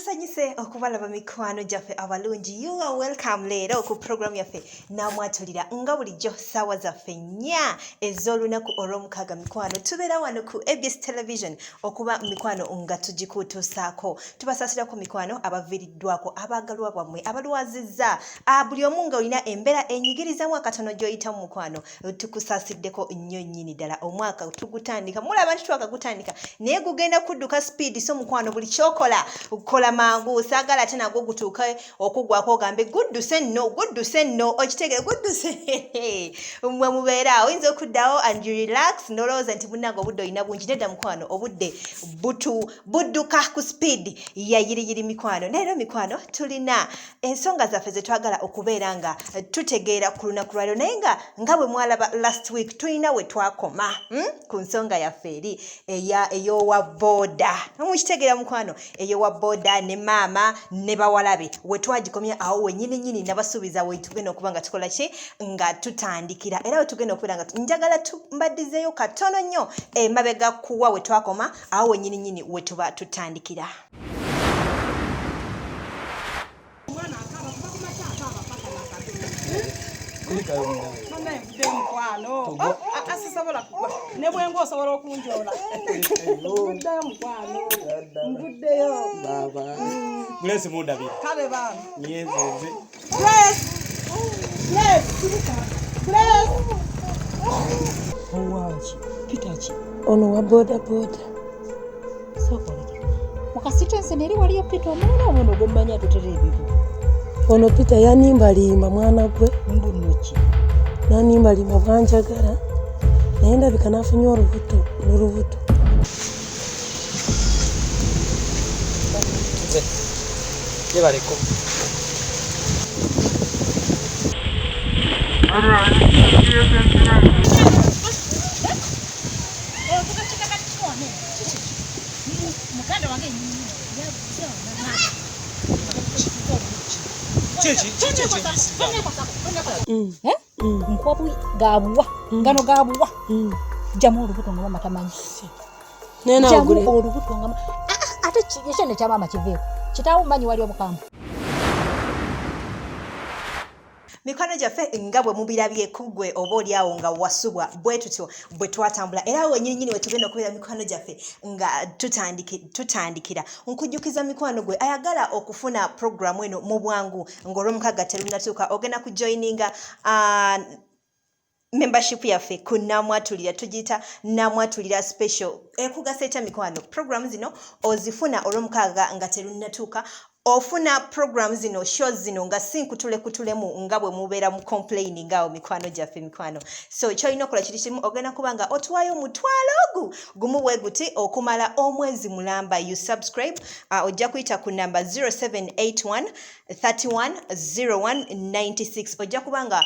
Tusanyise okubalaba mikwano jaffe abalungi. You are welcome leero ku program yaffe Namwatulira nga bulijjo ssaawa zaffe nnya ez'olunaku olw'omukaaga mikwano. Tubeera wano ku ABS Television okuba mikwano nga tugikuutuusaako. Tubasaasirako mikwano abaviiriddwako, abaagalwa bammwe, abalwazizza. Buli omu nga olina embeera enyigirizamu akatono gy'oyitamu mukwano. Tukusaasideko nnyo nnyini ddala. Omwaka tugutandika. Mulaba nti twakagutandika naye gugenda kudduka speed so mukwano buli kyokola kola mangu sagala ate nagwo gutuuka okugwako ogambe gudduse nno okitegeera gudduse mwe mubeera oyinza okuddawo and you relax nolowooza nti bunnange obudde olina bungi nedda mukwano obudde budduka ku speed yayiriyiri mikwano. Leero mikwano tulina ensonga zaffe ze twagala okubeera nga tutegeera ku lunaku lwaliro naye nga bwe mwalaba last week tulina we twakoma ku nsonga yaffe eri ey'owa booda. Mukitegeera mukwano ey'owa booda ne maama ne bawalabe we twagikomya awo wennyini nabasuubiza we tugenda okuba nga tukola ki nga tutandikira era we tugenda okubeera nga njagala tumbaddizeeyo katono nnyo emabega kuwa we twakoma awo wennyini we tuba tutandikira. Bless muda bi. Kale bana. Niyenze. Bless. Owanchi. Pitachi. Ono wa boda. Sokoleke. Wakasitense neri waliyo pita omwana obono gomanya tutere ebibu. Ono pita yanimbalimba mwana gwe. Mbunoki. Nanimbalimba bwanjagala. Naye ndabika nafunye olubuto. Llevareko. Nkwabu gabuwa ngano gabuwa jamu olubuto nga mama tamanyi nena ogule olubuto nga ate kyene kya mama kiveeko kitawo manyi wali obukambwe. Mikwano gyaffe nga bwe mubirabye kugwe oba oli awo nga wasubwa bwe tutyo bwe twatambula era wennyini we tugenda okubeera mikwano gyaffe nga tutandikira. Nkujjukiza mikwano gwe ayagala okufuna programu eno mu bwangu ng'olw'omukaaga terunnatuuka ogenda kujoyininga membership yaffe ku Namwatulira tugiyita Namwatulira special. Ekugasa etya mikwano program zino ozifuna olw'omukaaga nga terunnatuuka. Ofuna programs zino shows zino nga kutulemu nga bwe mubeera mu complaining awo mikwano gyaffe mikwano. So kyolina okola kiri kimu ogenda kuba nga otuwaayo mutwalo gumu bwe guti okumala omwezi mulamba. You subscribe ojja kuyita ku namba 0781 310196 ojja kuba nga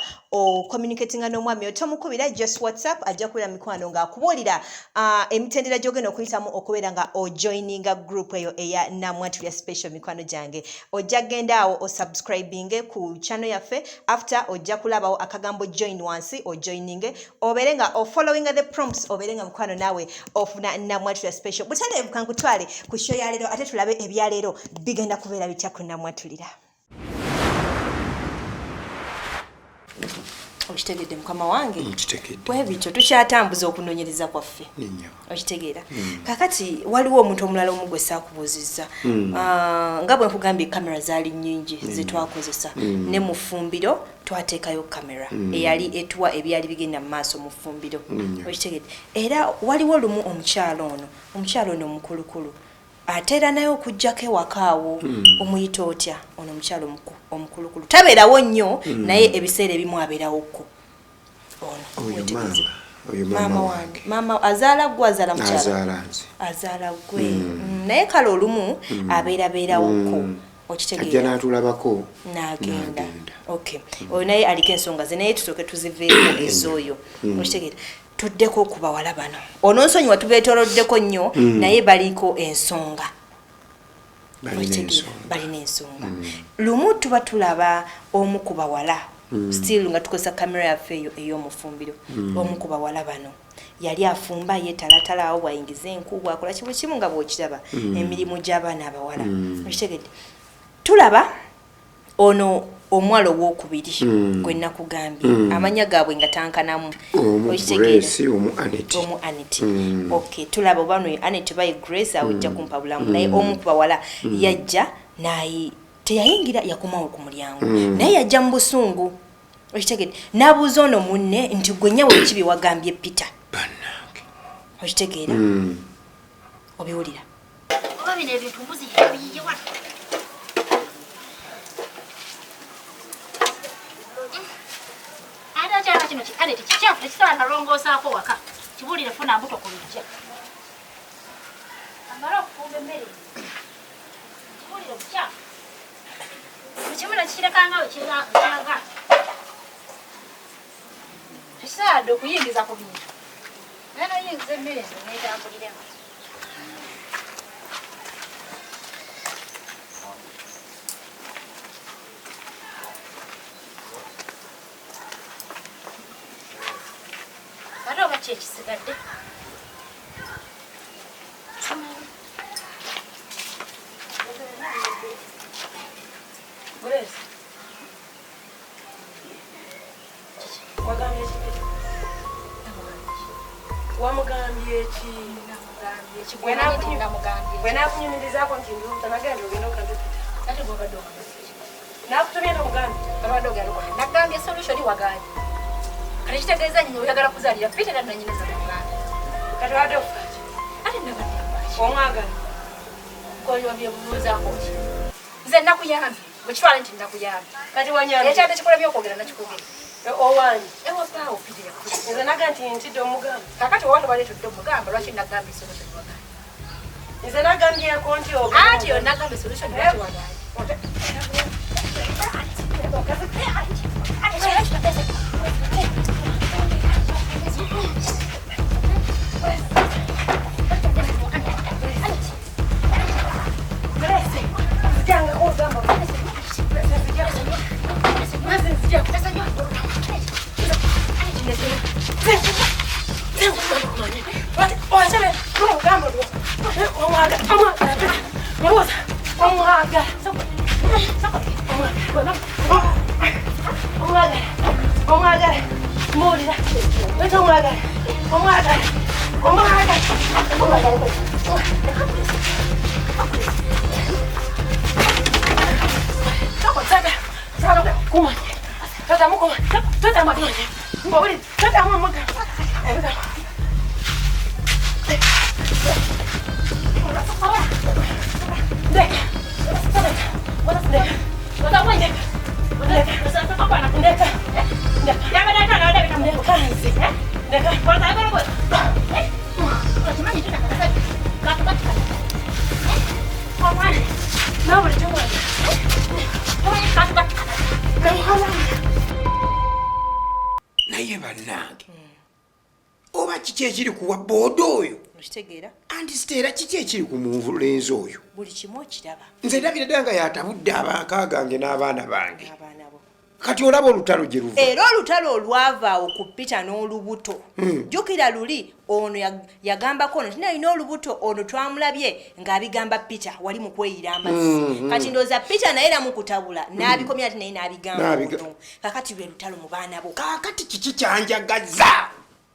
communicatinga n'omwami otomukubira just WhatsApp ajja kubeera mikwano nga akubuulira emitendera gy'ogenda okuyitamu okubeera nga ojoininga group eyo eya Namwatulira special mikwano gyange. Ojja genda awo o subscribing ku channel yaffe after ojja kulabawo akagambo join wansi o joining obeere nga o following the prompts obeere nga mukwano nawe ofuna Namwatulira special. Butandeebuka nkutwale ku show ya leero ate tulabe ebya leero bigenda kubeera bitya ku Namwatulira. Okitegedde mukama wange bwe bityo tukyatambuza okunoonyereza kwaffe okitegeera kakati waliwo omuntu omulala omugwe saakubuuzizza nga bwe nkugambye kamera zaali nnyingi zetwakozesa ne mu ffumbiro twateekayo kamera eyali etuwa ebyali bigenda mu maaso mu ffumbiro okitegeedde era waliwo lumu omukyalo ono omukulukulu atera naye okujjako ewakaawo omuyita otya ono omukyalo omukulukulu tabeerawo nnyo naye ebiseera ebimu abeerawokko maama wange mama azaala gwe azaala mukyala azaala gwe naye kale olumu abeerawokko okitegeera n'atulabako n'agenda okay oyo naye aliko ensonga ze naye tusooke tuziveeko ez'oyo okitegeera tuddeko okubawala bano ono nsonyiwa tubeetooloddeko nnyo naye baliko ensonga balina ensonga lumu tuba tulaba omu ku bawala still nga tukosa kamera yaffe ey'omufumbiro omu ku bawala bano yali afumba yetalatala awo bwayingiza enku bwakola kibu kimu nga bw'okiraba emirimu gy'abaana abawala okitegedde tulaba ono omwalo w'okubiri gwe nakugambye amanya gaabwe nga tankanamu omu Anet okay tulaba oba no Anet baye Grace awujja kumpa bulamu naye omu ku bawala yajja naye teyayingira yakomawo ku mulyango naye yajja mu busungu okitegedde n'abuuza ono munne nti gwe nyawo ekibi wagambye Peter okitegeera obiwulira oba bino ebintu mbuzi yabiyiye wano ate akyala kino Anet kikyafu tekisobola nalongoosaako waka kibulire funa mbuto ku lujja amala okufumba emmere kibulire bukyafu ekimuna kikirekangawe kiraga tekisobola okuyingiza ku bintu naye noyingiza emmere eno neetambuliremu ate oba ki ekisigadde wamugambye ki bwenakunyumirizaako nti ntanagenda ogenda okadupita ate gwobadde nakutumye nomugambye abadde ogenda okole nagambye solution wagambye kati kitegeeza nyina oyagala kuzaalira Peter era nanyineza namugambye kati wadde okukaki ate nabadde omwagala koyo byebuuzaako ki nze nakuyambye bwekitwale nti nakuyambye kati wanyambye ekyadde kikola byokwogera nakikugera owanyi ewafaawo Peter nze naga nti ntidde omugamba kakati owantu baleetudde omugamba lwaki nagambye solution wagambye nze nagambyeko nti anti yo nagambye solution lwaki wagambye naye bannange oba kiki ekiri kuwa booda oyo okitegeera anti siteera kiki ekiri ku mulenzi oyo buli kimu okiraba nze ndabira ddala nga yatabudde abaaka gange n'abaana bange abaana bo kati olaba olutalo gye luva era olutalo olwavaawo ku Peter n'olubuto jjukira luli ono yagambako ono tinalina olubuto ono twamulabye ng'abigamba Peter wali mu kweyira amazzi kati ndowooza Peter naye namukutabula n'abikomya ati naye n'abigamba ono kakati lwe lutalo mu baana bo kaakati kiki kyanjagaza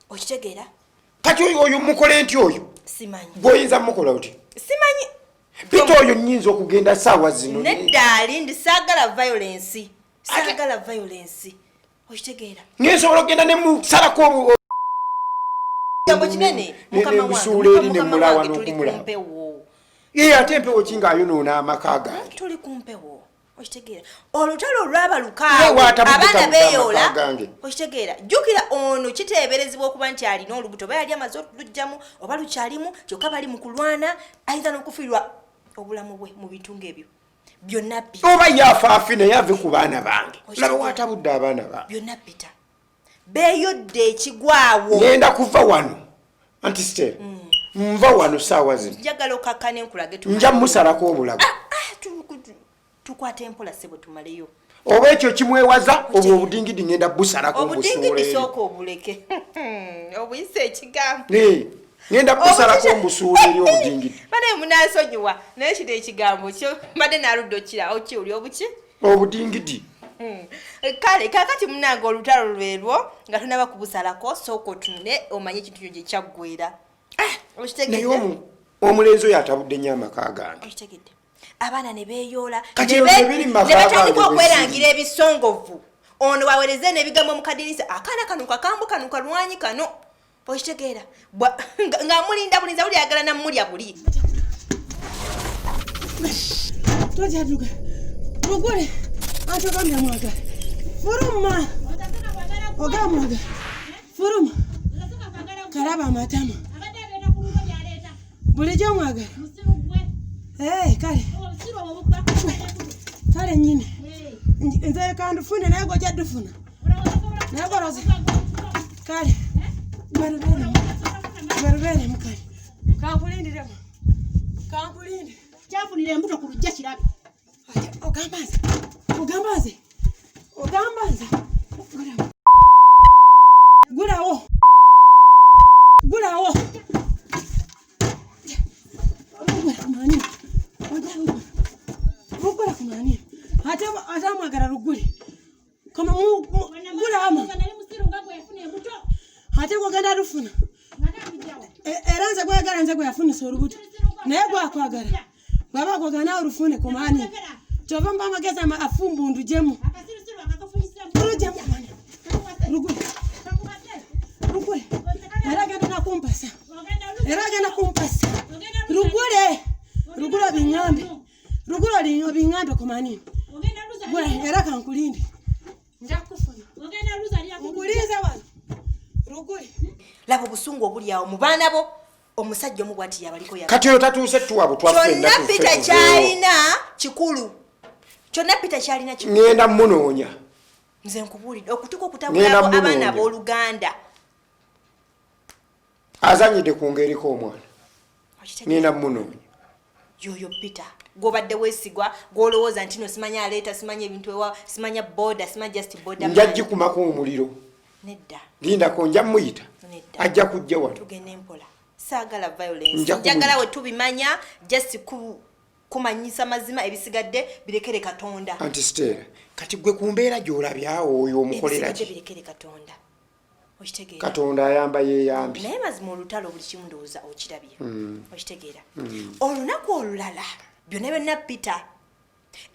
okitegeera kati oyo mukole nti oyo simanyi gwoyinza mukola oti simanyi Peter oyo nnyinza okugenda saawa zino neddaali ndi saagala violence saagala violence okitegeera ngensobola okugenda ne musalako jambo kinene mukama wange tuli kumpewo ye ate empewo ki ng'ayonoona amaka gange tuli kumpewo okitegeera olutalo olwaba lukaawo abaana beeyoola okitegeera jjukira ono kiteeberezebwa okuba nti alina olubuto oba yali amaze olugjamu oba lukyalimu kyokka bali mu kulwana ayinza n'okufiirwa obulamu bwe mu bintu ng'ebyo byonna Peter oba yafaafi naye ave ku baana bange laba waatabudde abaana bange byonna Peter beeyodde ekigwawo ngenda kuva wano anti Stella nva wano saawa zino njagala okakkane enkulage nja musalako obulago tukwate empola sebo tumaleyo oba ekyo kimwewaza obwo obudingidi ngenda busalako obudingidi sooka obuleke obuyise ekigambo ngenda busalako mbusuula eri obudingidi bane munasonyiwa naye kino ekigambo kyo mbadde naludde okiwuli obuki obudingidi kale kakati munange olutalo lwerwo nga tunaba kubusalako sooka otunule omanye ekintu kyo gye kyaggwera naye omulenzi oyo atabudde nnyo amaka gange okitegedde abaana ne beeyoola ne batandika okwerangira ebisongovu ono wawereze n'ebigambo mu kadinisa akaana kano kakambu kano kalwanyi kano okitegeera nga bulinza buli ayagala namulya buli tojaduka mugole atokamya mwaga furuma ogamwaga furuma kalaba amatama bulijjo mwagala kale nyine nze kandufune naye gojja ddufuna naye goloza kale barubeere mukale kankulindiremu kankulinde kyafunira embuto ku lujja kirabe ogambaze gulawo rugula kumani ate amwagala rugule gulama ate gwagenda lufuna era nze gwagala nze gweyafunisa olubuto naye gwakwagala bwaba gwagala nawe olufune kumani kyova mba amagezi afumbundu jemu rugule era agenda nakumpasa rugula bingambe bingambe kumani era kankulinde njakufuna nkulinze wano rugule laba obusungu obuli awo mu baana bo omusajja omu bwati yabaliko kati oyo tatuuse tuwabo kyonna Peter kyalina kikulu ngenda munoonya nze nkubuulidde okutuka okutabulako abaana abooluganda azanyidde ku ngeriko omwana ngenda munoonya yoyo Peter gwobadde weesigwa gwolowooza nti no simanya aleeta simanya ebintu ewa simanya boda simanya just boda njaggikumako omuliro nedda lindako nja muyita ajja kujja wano tugende mpola saagala violence njagala we tubimanya just kumanyisa mazima ebisigadde birekere Katonda Stella kati gwe kumbeera gy'olabyawo oyo omukolera ki birekere Katonda okitegeera Katonda ayamba yeeyambi naye mazima olutalo buli kimu ndowooza okirabye okitegeera olunaku olulala byonna Peter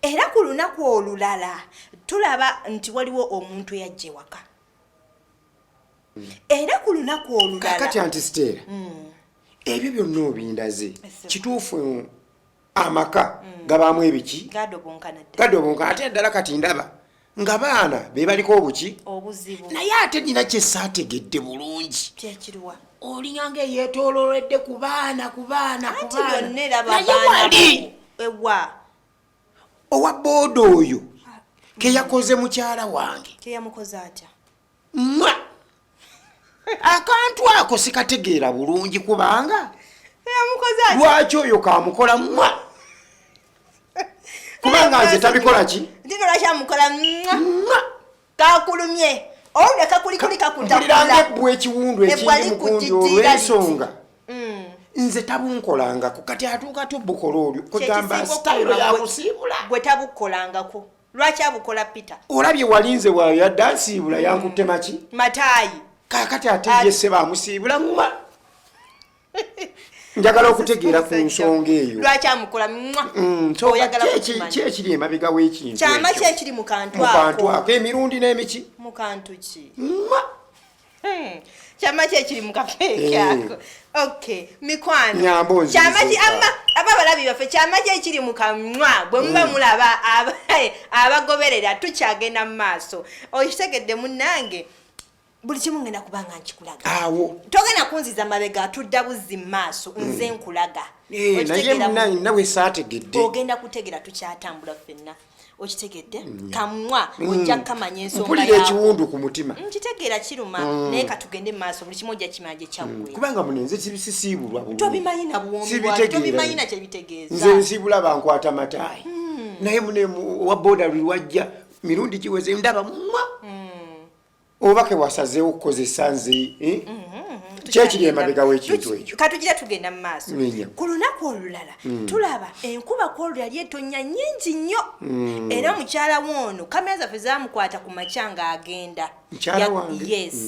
era ku lunaku olulala tulaba nti waliwo omuntu eyajja ewaka era ku lunaku olulala kati Stella ebyo byonna obindaze kituufu amaka gabaamu ebiki gadobonkana ate ddala kati ndaba nga baana be baliko obuzibu naye ate nina kye saategedde bulungi kyekiriwa olinganga eyeetoolooledde ku baana naye wali ewa owa booda oyo ke yakoze mukyala wange keyamukoze atya akantu ako sikategeera bulungi kubanga lwaki oyo kamukola kubanga nze tabikola ki ndino lwakyamukola kakulumye owulira kakulikuli kakutuliranga ebbwa ekiwundu ekindi mukundi olw'ensonga nze tabunkolangako kati atuuka tubukola olwo kugamba sitayiro yakusiibula gwe tabukolangako lwaki abukola Peter olabye walinze waayo yadde ansiibula yankutte maki mataayi kakati ate yesse bamusiibula njagala okutegeera ku nsonga eyo lwaki amukola kyekiri emabega w'ekintu kyama kyekiri mu kantu ako emirundi n'emiki mu kantu ki kyama kyekiri mu kafeeke ako okay mikwano kyama aba abalabi baffe kyama kyekiri mu kamwa bwe muba mulaba abagoberera tukyagenda mu maaso okitegedde munnange buli kimu ngenda kubanga nkikulaga awo togenda kunziza mabega atudda buzzi mu maaso nze nkulaga naye nawe saategedde ogenda kutegera tukyatambula ffenna okitegedde kamwa ojja kukamanya ensonga mpulira ekiwundu ku mutima nkitegeera kiruma naye katugende mu maaso buli kimu ojja kimanya gye kyaggwe kubanga munenze kibisisiibulwa bulungi tobimanyi na buwombi tobimanyi na kye bitegeeza nze nsiibula bankwata mataayi naye wa booda lwe wajja mirundi giweze ndaba mwa obake wasazeewo okukozesa nze kyekiri emabega w'ekintu ekyo katugira tugenda mu maaso ku lunaku olulala tulaba enkuba kwolwo yali etonnya nnyingi nnyo era mukyala woono kamera zaffe zaamukwata ku makya ng'agenda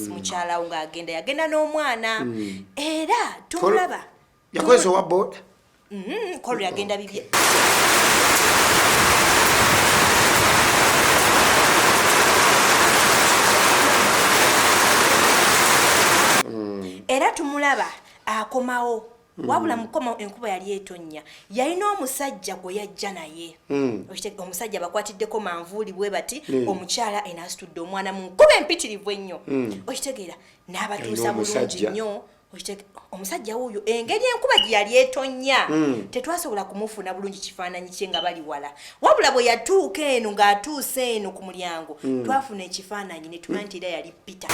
mukyala wo ng'agenda yagenda n'omwana era tumulaba yakozesa owa booda kwolwo yagenda bibye era tumulaba akomawo wabula mukoma enkuba yali etonnya yalina omusajja gwe yajja naye omusajja bakwatiddeko manvuuli bwe bati omukyala enasitudde omwana mu nkuba empitirivu ennyo okitegeera n'abatuusa bulungi nnyo omusajja wuuyo engeri enkuba gye yali etonnya tetwasobola kumufuna bulungi kifaananyi kye nga bali wala wabula bwe yatuuka eno ng'atuuse eno ku mulyango twafuna ekifaananyi ne tumanya nti era yali Peter.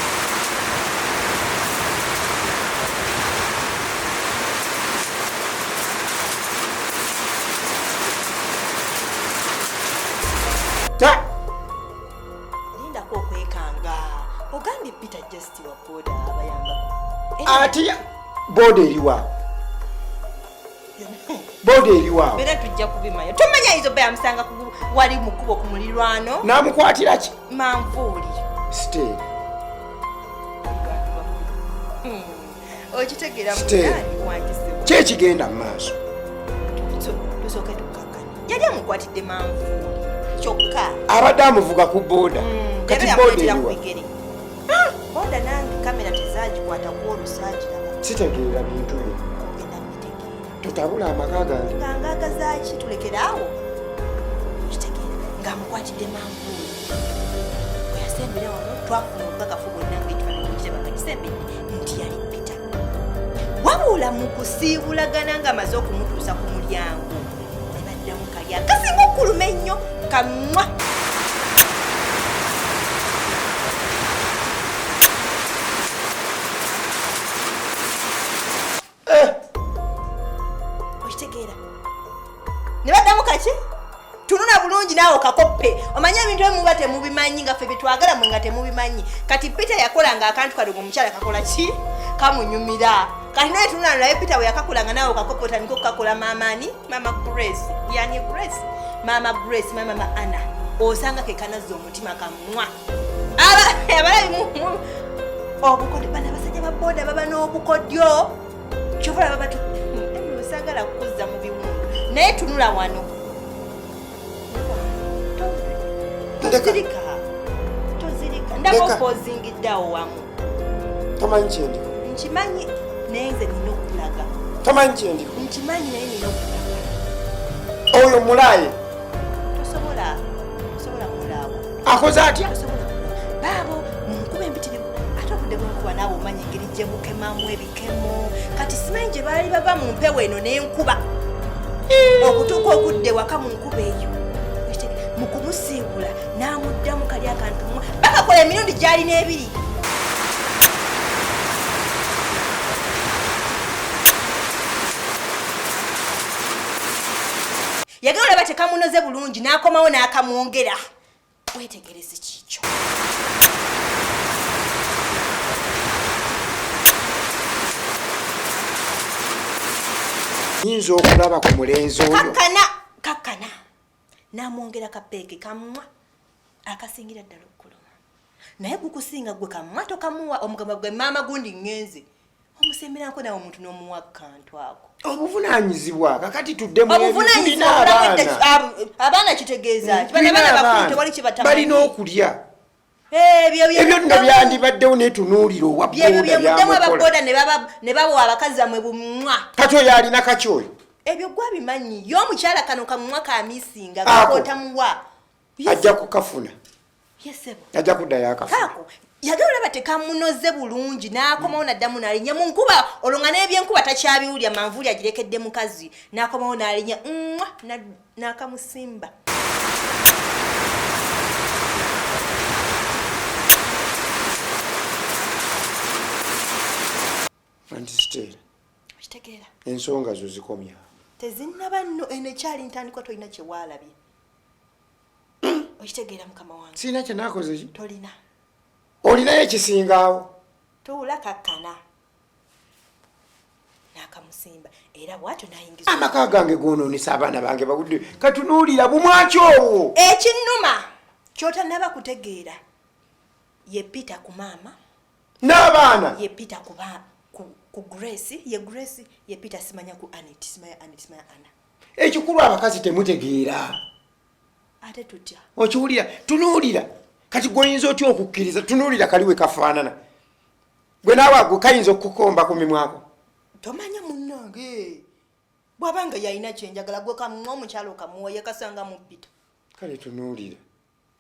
Lindako okwekanga ogambye Peter just wa boda abayamba ati boda eriwa boda eriwa bera tujja kubimanya tumanya izo be amusanga wali mukubo ku mulirwano namukwatira ki manvuuli stay okitegeera mugani wangisibu kyekigenda mu maaso tusooke tukkakanya yali amukwatidde manvuuli kyokka abadde amuvuga ku booda kati booda eriwa booda nange kamera tezagikwata kwolusaagiraba sitegeera bintu byo genda mbitegeera totabula amaka gange ngangagazaki tulekeraawo kitegeera ng'amukwatidde manvuuli bwe yasembera wano twafuna obugagafu bwonna ngaekifaananyikirebagagisembedde nti yali Peter wabula mu kusiibulagana ng'amaze okumutuusa ku mulyango ne baddamu kali akasinga okkuluma ennyo kamwa okitegeera ne baddamu kaki tununa bulungi naawe kakoppe omanye ebintu ebimuba temubimanyi nga ffe byetwagala mwe nga temubimanyi kati Peter yakolanga akantu kadogo omukyala kakola ki kamunyumira kati naye tunula naye Peter bwe yakakolanga naawe kakoppe otandika okukakola maamaani mama Grace yani Grace mama Grace mama Anna osanga ke kanazza omutima kamwa abalabi obukodyo bana basajja ba boda baba n'obukodyo kyobula baba osagala kukuzza mu biwundu naye tunula wano tozirika ndaba opozingiddeawo wamu tomanyi kyendi nkimanyi naye nze nina okulaga tomanyi kyendi nkimanyi naye nina okulaga oyo mulaaye tosobola mulaawo akoze atya baabo munkuba empitirivu ate obudde bwenkuba naawe omanya engeri gye bukemamu ebikemo kati simanyi gye baali baba mu mpewo eno n'enkuba okutuuka okudde waka mu nkuba eyo mu kumusiibula n'amuddamu kali akantu bakakola emirundi gy'alina ebiri yagala olaba tekamunoze bulungi n'akomawo n'akamwongera wetegereze kiikyo yinza okulaba ku mulenzi oyo kakkana n'amwongera kapeeke kamwa akasingira ddala okkuluma naye gukusinga gwe kamwa tokamuwa omugamba gwe maama gundi ngenze omusemberako nawe omuntu n'omuwa kantu ako obuvunaanyizibwa kakati tuddemu abaana kitegeeza kibanabaana bakulu tewali kibatamanyi balina okulya ebyo nga byandibaddewo netunuulira owa byemuddemu ababoda ne bawa abakazi amwe bumwa kati oyo alina kaki oyo ebyo gwabimanyi y'omukyala kano kamumwa kamisinga gakotamuwa ajja kukafuna yesebo ajja kuddayo akafuna yagala olaba tekamunoze bulungi n'akomawo n'addamu n'alinnya mu nkuba olwo nga n'ebyenkuba takyabiwulya manvuuli agirekedde mukazi n'akomawo n'alinnya n'akamusimba antisitera okitegeera ensonga zo zikomya tezinnaba nno eno ekyali ntandikwa tolina kyewaalabye Okitegeera mukama wange. Sina kye nakoze ki? Tolina. Olinayo ekisingaawo. Tuula kakkana. Nakamusimba era bw'atyo nayingiza. Amaka gange goonoonesa abaana bange bawudde katunuulira bumwaki obwo. Ekinnuma ky'otannaba kutegeera ye Peter ku maama. N'abaana. Ye Peter ku Grace. Ye Grace ye Peter simanya ku Anet. Simanya Ana. Ekikulu abakazi temutegeera. Ate tutya. Okiwulira tunuulira kati goyinza otya okukkiriza tunuulira kaliwe kafaanana. Gwe naawe ago kayinza okukukomba ku mimwako. Tomanya munnange. Bw'abanga yalina kyenjagala gwe kamuwa omukyalo kamuwa yakasanga mu Peter. Kale tunuulira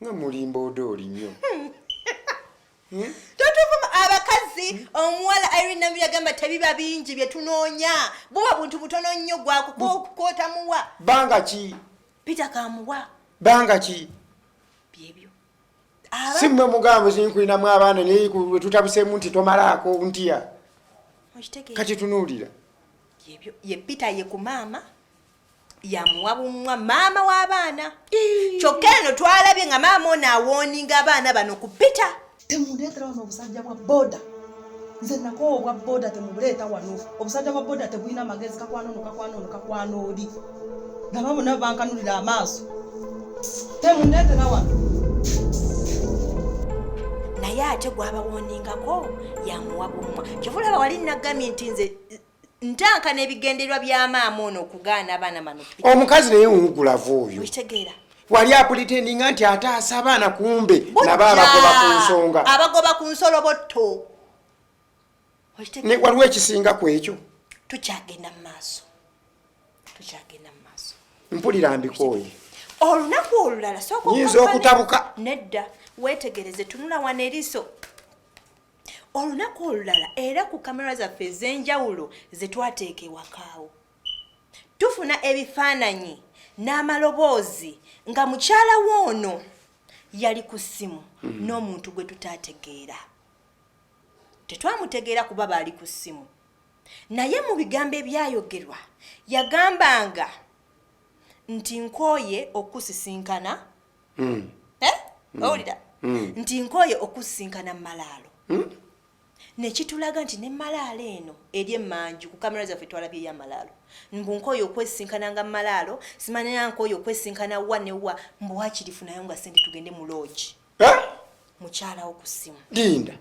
nga mulimba odooli nnyo. Totuvuma abakazi omuwala Irene Namwatulira yagamba tebiba bingi bye tunoonya. Buba buntu butono nnyo gwakukota muwa. Banga ki? Peter kamuwa. Banga ki? Byebyo. Simmwe mugambo zinkulinamu abaana naye tutabuseemu nti tomalaako ntya. Kati tunuulira. Byebyo ye Peter ye ku maama. Yamuwa bumwa maama w'abaana. Kyokka eno twalabye nga maama ono awooninga abaana bano ku Peter. Temundeetera wano obusajja bwa boda. Nze nako obwa boda temubuleeta wano. Obusajja bwa boda tebulina magezi kakwana oli. Nga bonna bankanulira amaaso. Temundeetera wano. Naye ate gw'abawoningako yamuwa bumwa. Kyovulaba wali nagambye nti nze ntanka n'ebigendererwa bya maama ono okugaana abaana bano. Omukazi naye wugulavu oyo. Okitegeera. Wali apulitendinga nti ataasa abaana kumbe nabo abagoba ku nsonga. Abagoba ku nsolobotto. Ne waliwo ekisinga ku ekyo. Tukyagenda mu maaso. Mpulira mbikooye. Olunaku olulala sooka nyinza okutabuka. Nedda weetegereze tunula wano eriiso. Olunaku olulala era ku kamera zaffe ez'enjawulo ze twateeka ewakaawo tufuna ebifaananyi n'amaloboozi nga mukyala woono yali ku ssimu n'omuntu gwe tutaategeera. Tetwamutegeera kuba baali ku ssimu. Naye mu bigambo ebyayogerwa yagambanga nti nkooye okusisinkana. Owulira? Nti nkooye okusisinkana Malaalo. Nekitulaga nti ne Malaalo eno eri emmanju ku kamera zaffe twalabye ya Malaalo. Mbu nkooye okwesinkana nga Malaalo, simanya nkooye okwesinkana wa ne wa mbu wakirifu nayo nga sente tugende mu lodge. Mukyala wo ku ssimu. Linda.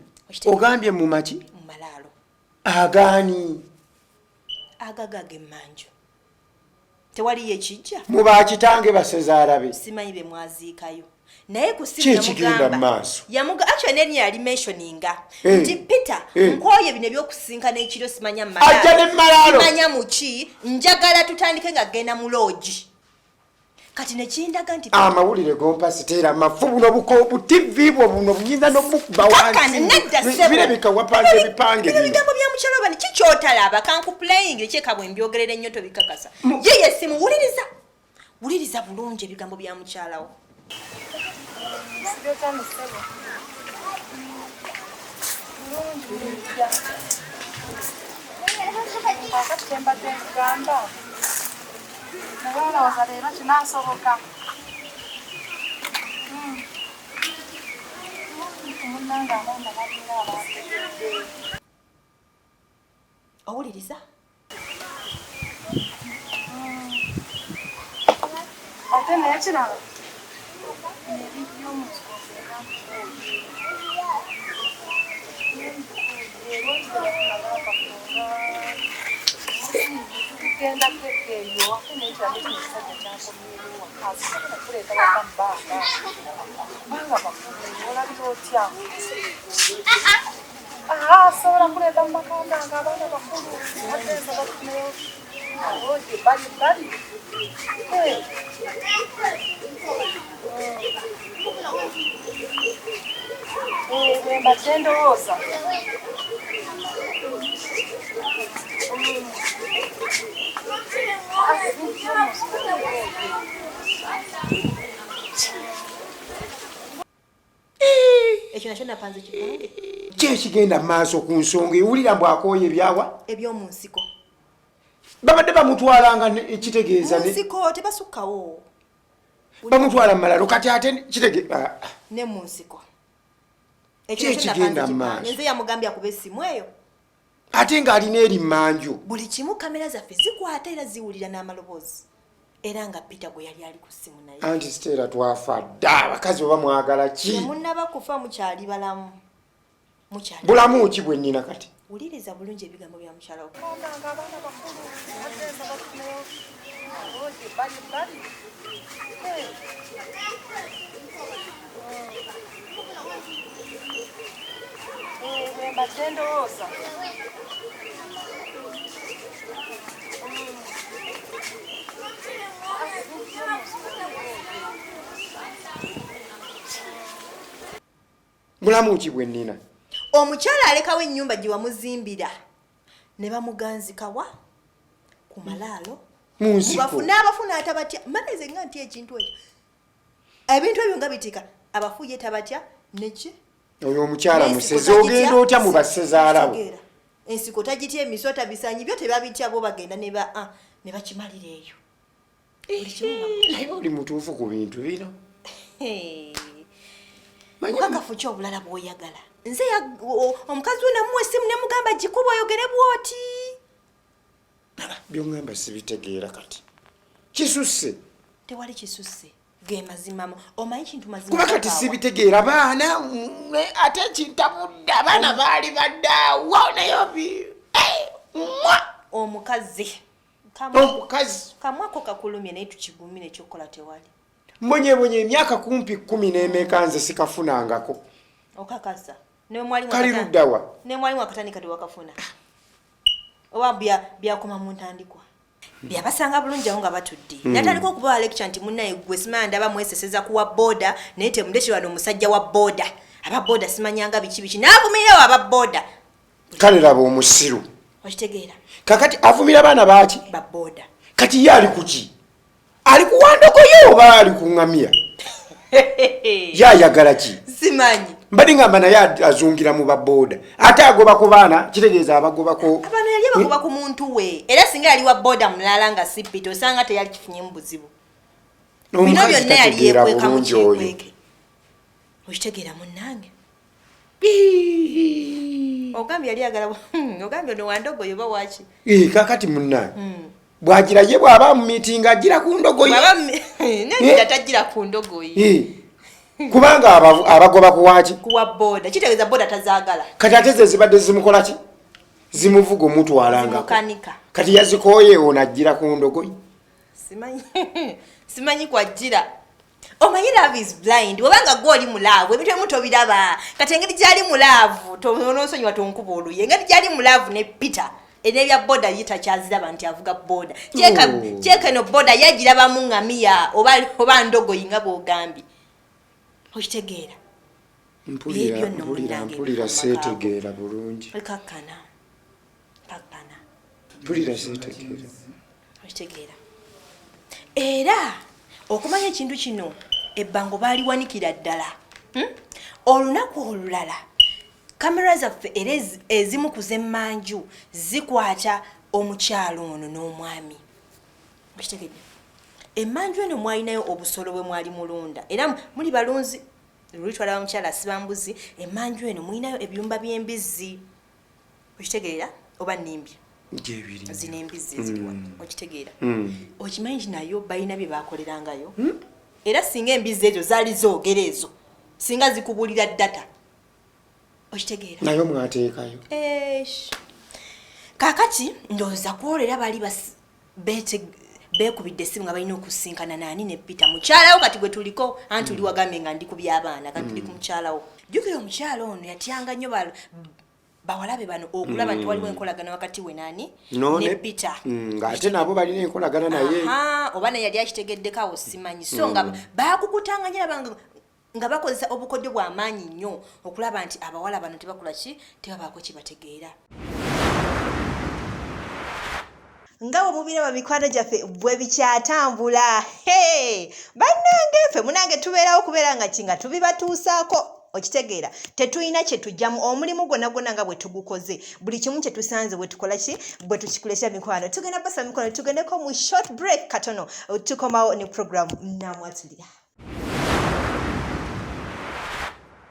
Ogambye mu maki? Mu Malaalo. Agaani. Agagage emmanju. Tewali yekijja. Muba kitange basezaalabe. Simanyi be mwaziikayo. Naye ku ssimu yamugamba. Actually neri yali mentioninga. Nti Peter nkooye bino ebyokusinkana ekiro simanya Malaalo. Ajja ne Malaalo. Simanya muki njagala tutandike nga genda mu lodge. Kati nekindaga nti amawulire gompasitera mafu buno buko TV buno bunyinza n'obukuba wansi. Birabika wapanze bipange bino. Bigambo bya mukyalo bani kikyotalaba kanku playing ekyeka bwe mbyogerera ennyo tobikakasa. Ye simu wuliriza bulungi ebigambo bya mukyalawo. Owuliriza? Ate n'ekirala tugenda eyo ate n'ekirala ekisajja kyakomyewo wakazi kuleeta bakamubaanga banga bakulu olabira otya sobola kuleeta mu makanda nga abaana bakulu ateesa batuneyo aboje bali mbadde ndowooza ekyo nakyo napanze kipange kyekigenda mu maaso ku nsonga ewulira mbu akooye ebyawa eby'omu nsiko. babadde bamutwalanga ekitegeeza mu nsiko tebasukkawo. bamutwala mu malalo kati ate kitege ne mu nsiko ekigenda mu maaso nze yamugambye akuba essimu eyo ate ng'alina eri manju buli kimu kamera zaffe zikwata era ziwulira n'amaloboozi era nga Peter gwe yali ali ku ssimu naye anti Stella twafa dda abakazi oba mwagala ki temunnaba kufa mukyali balamu bulamu ki bwe nnina kati wuliriza bulungi ebigambo bya mukyala wo Nga abaana bakulu bagenza bafuneyo abaoje bali mbadde ndowooza bulamu ki bwe nnina omukyala alekawo ennyumba gye wamuzimbira ne bamuganzikawa ku malaalo mu nsiko n'abafuna atabatya maleze nga nti ekintu ekyo ebintu ebyo nga bitika abafuye tabatya neki oyo omukyala museze ogenda otya mu bassezaalawo ensiko tagitya emisota bisanyi byo tebabitya bo bagenda ne bakimalira eyo naye oli mutuufu ku bintu bino mukakafu ki obulala bw'oyagala nze omukazi we namuwa essimu ne mugamba gikuba oyogere bw'oti byongamba sibitegeera kati kisusse tewali kisusse ge mazima omanyi kintu mazima kuba kati sibitegeera baana ate kintabudde abaana baali baddaawo naye omukazi kamwako kakulumye naye tukigumire ekyokukola tewali mbonyebonye emyaka kumpi 10 n'emeka nze sikafunangako okakasa kali luddawa ne mwalimu akatandika tewakafuna oba byakoma mu ntandikwa byabasanga bulungi awo nga batudde natandika okubawa lecture nti munnaye gwe simanya ndaba mweseseza kuwa booda naye temundekere wano omusajja wa booda aba booda simanyanga biki n'avumirirawo aba booda kale laba omusiru okitegeera kakati avumira baana baaki ba booda kati ye ali kuki ali kuwandogoyo oba ali kuŋŋamya yayagala ki simanyi mbadde ngamba naye azungira mu babooda ate agoba ku baana kitegeeza abagobako abaana yali bagoba ku muntu we era singa yali wa booda mulala nga sipita osanga teyali kifunye mu buzibu bino byonna yali yekweka mu kyekweke okitegeera munnange ogambye yali agala ogambye ono wandogoyo oba waki kakati munnange bwagira ye bw'aba mu miitingi agira ku ndogoyi nengira tagira ku ndogoyi kubanga abagoba kuwaki kuwa booda kitegeeza booda tazaagala kati ate ze zibadde zimukola ki zimuvuga omutwalangako kati yazikooye ono ajjira ku ndogoyi simanyi kwajjira omanyi love is blind wabanga gwe oli mulaavu ebintu ebimu tobiraba kati engeri gyali mulaavu tonosonyiwa tonkuba oluye engeri gyali mulaavu ne Peter enebya booda yitakyaziraba nti avuga booda kyeka eno booda yagirabamu ŋŋamiya oba ndogoyi nga bw'ogambye okitegeera mpulira seetegeera bulungi kakkana mpulira seetegeera okitegeera era okumanya ekintu kino ebbango baaliwanikira ddala olunaku olulala kamera zaffe era ezimu ku z'emmanju zikwata omukyalo ono n'omwami okitegeera emmanju eno mwalinayo obusolo bwe mwali mulunda era muli balunzi lulitwala bamukyala asiba mbuzi emmanju eno mulinayo ebiyumba by'embizzi okitegeera oba nimbi zino embizzi eziriwa okitegeera okimanyi nti nayo balina bye bakolerangayo era singa embizzi ezo zaali zoogera ezo singa zikubulira data okitegeera nayo mwateekayo kaakati ndowooza kwolera baali beekubidde essimu nga balina okusinkana naani ne Peter mukyalawo kati gwe tuliko anti tuli wagambye nga ndi ku by'abaana kati tuli ku mukyalawo jjukira omukyala ono yatyanga nnyo bawalabe bano okulaba nti waliwo enkolagana wakati we naani ne Peter ng'ate nabo balina enkolagana naye oba naye yali akitegeddekawo simanyi so nga baakukutanga nnyo nga bakozesa obukodyo bw'amaanyi nnyo okulaba nti abawala bano tebakola ki tebabaako kibategeera nga bwe mubiraba mikwano gyaffe bwe bikyatambula bannange ffe munange tubeerawo kubeera nga kinga tubibatuusaako okitegeera tetulina kye tujjamu omulimu gwonna nga bwe tugukoze buli kimu kye tusanze bwe tukola ki bwe tukikulesha mikwano tugenda basa mikwano tugendeko mu short break katono tukomawo ne program Namwatulira.